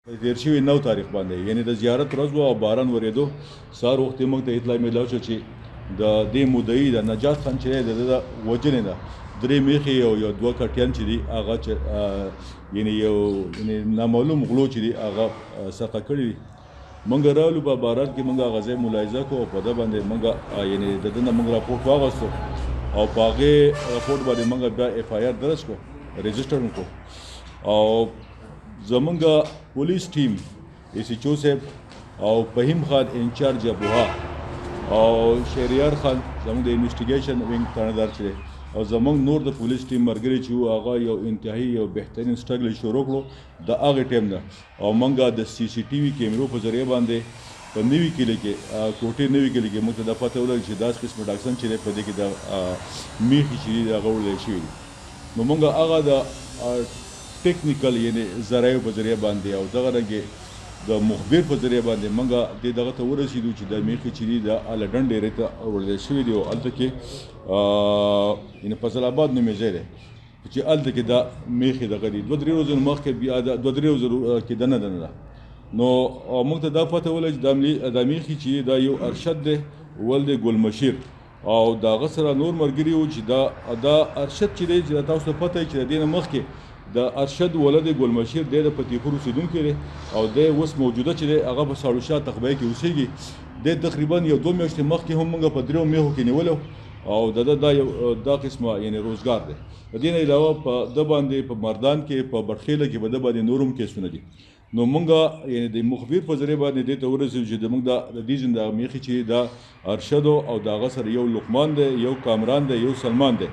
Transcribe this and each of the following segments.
تیر شوي 9 تاریخ باندې یعنی د زیارت ورځ وه او باران ورېدو سهار وخت یې موږ ته اطلاع میلاو شوه چې د دې مدعي د نجات خان چې دی د ده وژنې ده 3 میخې او یو 2 کټیان چې دي هغه یعنی یو نامعلوم غلو چې دي هغه سرقه کړي دي. موږ راغلو په باران کې موږ هغه ځای ملاحظه کوو او په ده باندې موږ یعنی د ده نه موږ راپورټ واغستو او په هغې راپورټ باندې موږ بیا اف آی آر درج کړو رجسټر مو کړو او زمونږ پولیس ټیم ایس ایچ او صاحب او فهیم خان انچارج ابوها او شهریار خان زمونږ د انویسټیګیشن وینګ تاڼهدار چې دی او زمونږ نور د پولیس ټیم ملګري چې وو هغه یو انتهایي یو بهترین سټرګل شروع کړو د هغې ټایم نه او موږ د سی سی ټي وي کیمرو په ذریعه باندې په نوي کلي کې کوټې نوي کلي کې موږ ته دا پته ولګي چې داسې قسمه ډاکسن چې دی په دې کې د میخې چې دي هغه وړلی شوي دي. نو موږ هغه د ټیکنیکل یعنی ذرایعو په ذریعه باندې او دغه رنګې د مخبر په ذریعه باندې موږ دې دغه ته ورسېدو چې د میخې چې دي د الډن ډیرې ته وړلی شوي دي او هلته کې یعنې فضل آباد نومې ځای دی چې هلته کې دا میخې دغه دي 2-3 ورځې مخکې بیا 2-3 ورځې کې دنه ده نو موږ ته دا پته ولګي چې دا میخې چې دا یو ارشد دی ول دی ګلمشیر او د هغه سره نور ملګري وو چې دا ارشد چې دی چې تاسو ته پته چې د دې نه مخکې د ارشد ولد ګلمشیر دی د فتیپور اوسېدونکی دی او دی اوس موجوده چې دی هغه په ساړوشاه تخبیه کې اوسېږي دی تقریبا یو 2 میاشتې مخکې هم موږ په 3 میاشتو کې نیولو او دا قسمه یعنی روزګار دی. د دې نه علاوه په ده باندې په مردان کې په بټخیله کې به ده باندې نور هم کیسونه دي. نو موږ یعنی د مخبر په ذریعه باندې دې ته ورسېدو چې موږ د دې زنده میخې چې دا ارشد او د هغه سره یو لقمان دی یو کامران دی یو سلمان دی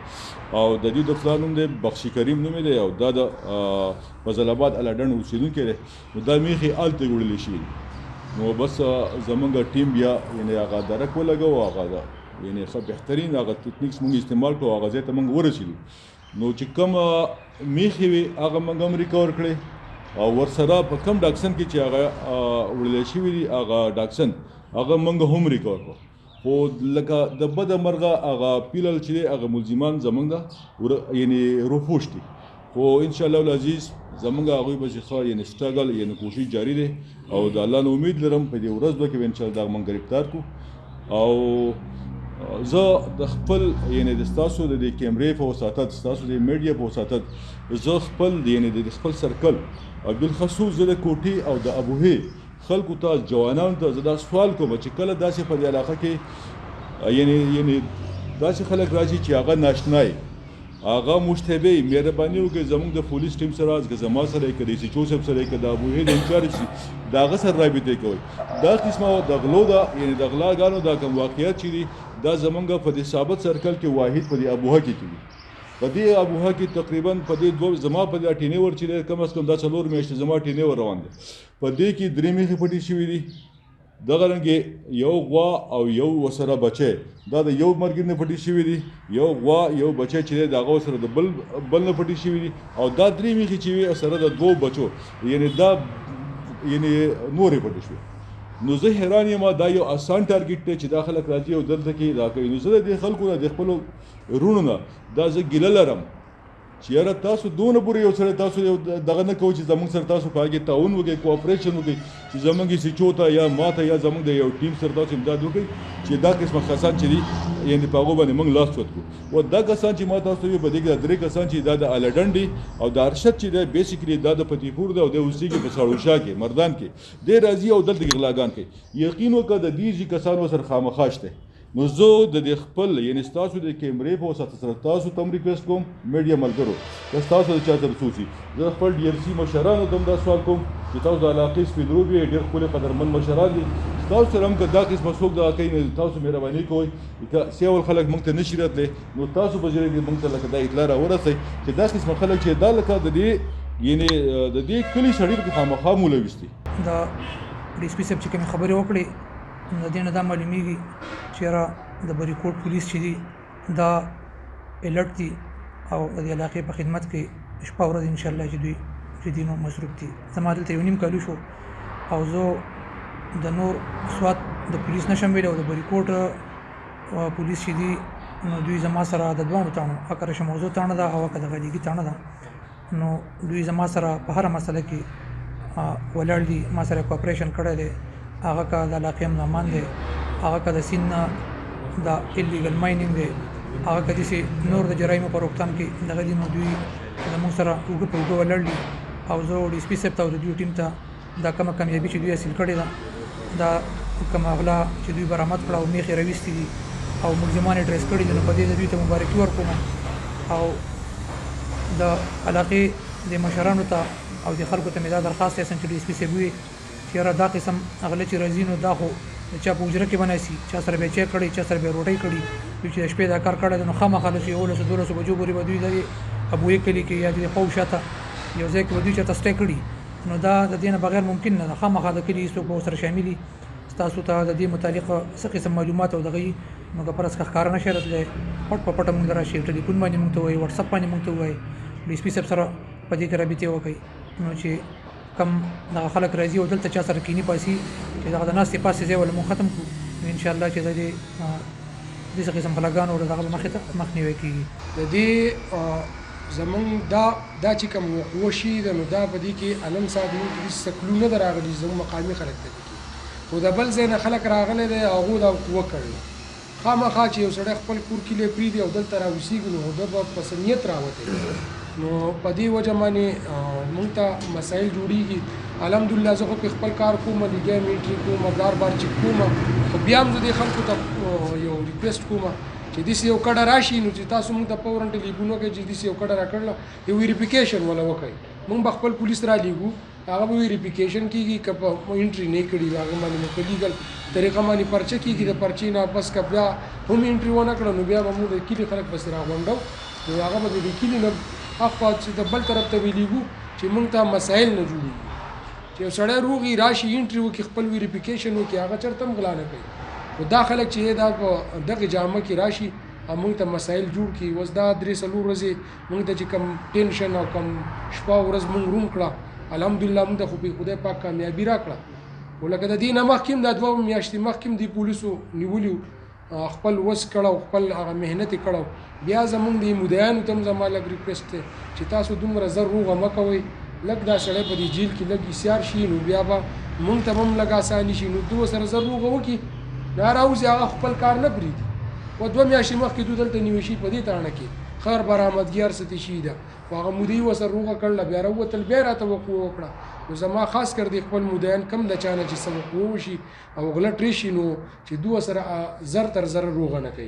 او د دې د فلان نوم دی بخشي کریم نومې دی او دا د فضل آباد الډن اوسېدونکی دی. نو دا میخې هلته وړلې شوي نو بس زمونږ ټیم بیا یعنی هغه درک ولګو هغه یعنی ښه بهترین هغه ټکنیکس موږ استعمال کړو هغه ځای ته موږ ورسېدو. نو چې کوم میخې وي هغه موږ هم ریکور کړې او ورسره په کم ډاکسن کې چې هغه وړلی شوي دي هغه ډاکسن هغه موږ هم ریکور کړو خو لکه د بده مرغه هغه پیلل چې دی هغه ملزمان زموږ ده یعنی روپوش دي خو انشاءالله العزیز زموږ هغوی به چې ښه یعنی سټرګل یعنی کوشش جاري دی او د الله نه امید لرم په دې ورځ به کې به انشاءالله دا موږ ګرفتار کړو. او زه د خپل یعنی د ستاسو د دې کیمرې په وساتت ستاسو د میډیا په وساتت زه خپل یعنی د خپل سرکل او بالخصوص زه د کوټې او د ابوهې خلکو ته جوانانو ته زه دا سوال کوم چې کله داسې په دې علاقه کې یعنی داسې خلک راځي چې هغه ناشنای هغه مشتبه مهرباني وکړئ زموږ د پولیس ټیم سره که زما سره یې که د ایس ایچ او صاحب سره یې که د ابوهې د انچارج شي د هغه سره رابطې کوئ. دا قسمه د غلو ده یعنی د غلاګانو دا کوم واقعیت چې دي دا زمونږ په دې ثابت سرکل کې واحد په دې ابوها کې کېږي. په دې ابوها کې تقریبا په دې زما په دې ټینې ور چې دی کم از کم دا 4 میاشتې زما ټینې ور روان دی په دې کې 3 میخې پټې شوي دي دغه رنګې یو غوا او یو ورسره بچی دا د یو ملګري نه پټې شوي دي یو غوا یو بچی چې دی د هغه سره د بل نه پټې شوي دي او دا 3 میخې چې وي سره د 2 بچو یعنی دا یعنی نورې پټې شوي. نو زه حیران یم دا یو آسان ټارګټ دی چې دا خلک راځي او دلته کې دا کوي. نو زه د دې خلکو نه د خپلو وروڼو نه دا زه ګیله لرم چې یاره تاسو دونه پورې یو سره تاسو یو دغه نه کوئ چې زموږ سره تاسو په هغې تعاون وکړئ کوآپریشن وکړئ چې زموږ ایس ایچ او ته یا ما ته یا زموږ د یو ټیم سره تاسو امداد وکړئ چې دا قسمه کسان چې دي یعنې په هغو باندې موږ لاس چوت کړو. و دا کسان چې ما تاسو ته ویل په دې کې دا 3 کسان چې دا د الډن دي او د ارشد چې دی بیسیکلي دا د فتیپور دی او دی اوسېږي په ساړوشاه کې مردان کې دی راځي او دلته کې غلاګان کوي. یقین وکړه د دې کسانو سره خامخا شته. نو زه د دې خپل یعنی ستاسو د کیمرې په وساتت سره تاسو ته هم ریکویسټ کوم میډیا ملګرو که ستاسو د چا سره څوسي زه خپل ډي ار سي مشرانو ته هم دا سوال کوم چې تاسو د علاقې سپېدروب یې ډېر ښکلي قدرمن مشران دي ستاسو سره هم که دا قسمه څوک دغه کوي نو تاسو مهرباني کوئ که سیول خلک موږ ته نشي راتلی نو تاسو په ذریعه کې موږ ته لکه دا اطلاع راورسئ چې دا قسمه خلک چې دا لکه د دې یعنې د دې کلي سړي پکې خامخا ملوث دي. دا ډي اس پي صاحب چې کومې خبرې وکړې د دې نه دا معلومیږي چې یاره د بریکوټ پولیس چې دي دا الرټ دي او د دې علاقې په خدمت کې شپه ورځ انشاءالله چې دوی چې دي نو مصروف دي. زما دلته 1.5 کال شو او زه د نور سوات د پولیس نشم ویلی او د بریکوټ پولیس چې دي نو دوی زما سره د دواړو تاڼو هکه رشم موضوع تاڼه ده او هکه د غلیګي تاڼه ده نو دوی زما سره په هره مسله کې ولاړ دي ما سره کوپریشن کړی دی هغه که د علاقې امنامان دی هغه که د سیند نه د ایلیګل ماینینګ دی هغه که داسې نور د جرایمو په روکتام کې دغه دي نو دوی زموږ سره اوږه په اوږه ولاړ دي او زه ډي اس پي صاحب ته او د دوی ټیم ته دا کومه کامیابي چې دوی حاصل کړې ده دا کومه غلا چې دوی برآمد کړه او میخې راویستې دي او ملزمان یې ټریس کړي دي نو په دې دوی ته مبارکي ورکوم او د علاقې د مشرانو ته او د خلکو ته مې دا درخواست دی چې ډي اس پي صاحب وي چې یاره دا قسم غله چې راځي نو دا خو د چا په حجره کې بناسي چا سره به چای کړی چا سره به روټۍ کړي دوی چې د شپې دا کار کړی دی نو خامخا له 11-12 بجو پورې به دوی د ابویې کلي کې یا د خو شاته یو ځای کې به دوی چېرته سټی کړي نو دا د دې نه بغیر ممکن نه ده خامخا د کلي څوک به ورسره شاملي ستاسو ته د دې متعلق څه قسم معلومات او دغه نو که پرس ښکاره نه شي راتلی پټ په پټه مونږ ته راشي ټلیفون باندې مونږ ته ووایي وټساپ باندې مونږ ته ووایي ډي اس پي صاحب سره په دې کې رابطې وکړئ نو چې کم دغه خلک راځي او دلته چا سره کینی پاسي چې دغه د ناستې پاسې ځای ول مونږ ختم کړو نو انشاءالله چې د دې داسې قسم بلاګانو او دغه مخې ته مخنیوی کېږي د دې زمونږ دا چې کوم وشي نو دا په دې کې علم صاحب موږ هېڅ سکلونه نه ده راغلي زموږ مقامي خلک ته دي خو د بل ځای نه خلک راغلی دی هغو دا وکړل خامخا چې یو سړی خپل کور کلی پرېږدي او دلته راوسېږي نو ده به په څه نیت راوتی نو په دې وجه باندې موږ ته مسایل جوړېږي الحمدلله زه خو پې خپل کار کوم لیګی میټري کوم بار چک کوم خو بیا هم زه دې خلکو ته یو ریکویسټ کوم چې داسې یو کډه راشي نو چې تاسو موږ ته فوراً ټلیفون وکړئ چې داسې یو کډه راکړله یو ویریفیکیشن ولا وکړئ موږ به خپل پولیس را لیږو هغه به ویریفیکیشن کېږي که په انټري نه کړي هغه باندې په لیګل طریقه باندې پرچه کېږي د پرچې نه بس که بیا هم انټري ونه کړه نو بیا به موږ د کلي خلک پسې راغونډو نو هغه به د کلي نه اخوا چې د بل طرف ته ویلیږو چې موږ ته مسایل نه جوړېږي چې یو سړی روغي راشي انټري وکړي خپل ویریفیکیشن وکړي هغه چېرته هم غلا نه کوي خو دا خلک چې دا په دغه جامه کې راشي موږ ته مسایل جوړ کړي اوس دا 3-4 ورځې موږ ته چې کم ټینشن او کم شپه ورځ موږ روم کړه الحمدلله موږ ته خو په خدای پاک کامیابي راکړه خو لکه د دې نه مخکې هم دا 2 میاشتې مخکې هم دې پولیسو نیولي خپل وس کړه خپل هغه محنت یې کړه بیا زمونږ د مدعیانو ته هم زما لږ ریکویسټ دی چې تاسو دومره زر روغه مه کوئ لږ دا سړی په دې جیل کې لږ ایسیار شي نو بیا به موږ ته هم لږ اساني شي نو دوه سره زر روغه وکړي دا راوځي هغه خپل کار نه پرېږدي و 2 میاشتې مخکې دوی دلته نیول شي په دې تاڼه کې خیر برآمدګي هر څه ته شي ده خو هغه مدعي ورسره روغه کړله بیا راووتل بیا راته وقوع وکړه نو زما خاص کر دی خپل مدعیان کم د چا نه چې څه وقوع وشي او غلط راشي نو چې دوی سره زر تر زر روغه نه کوي